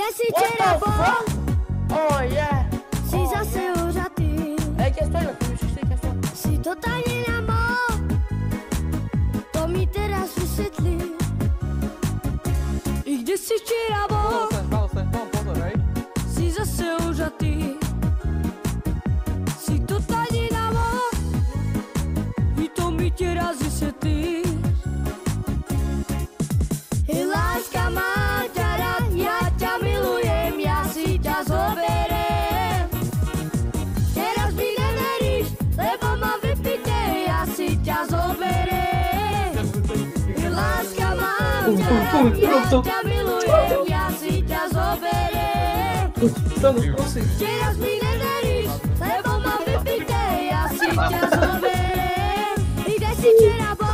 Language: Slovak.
Kde si What včera the bol? fuck? Oh yeah. Si zase úžatý. Ej, keď stojíme, tu už keď stojíme. Si to tajne namol. To mi teraz vysvetlí. I kde si včera bol? Malo sa, mám pozor, hej. Si zase úžatý. Si to tajne namol. I to mi teraz vysvetlí. Láska má ťa rád, ja ťa milujem, ja si ťa zoberiem. Teraz mi neveríš, lebo ma vypite, ja si ťa zoberiem. Láska má ťa rád, ja ťa milujem, ja si ťa zoberiem. Teraz mi neveríš, lebo ma vypite, ja si ťa zoberiem. I kde si včera bol?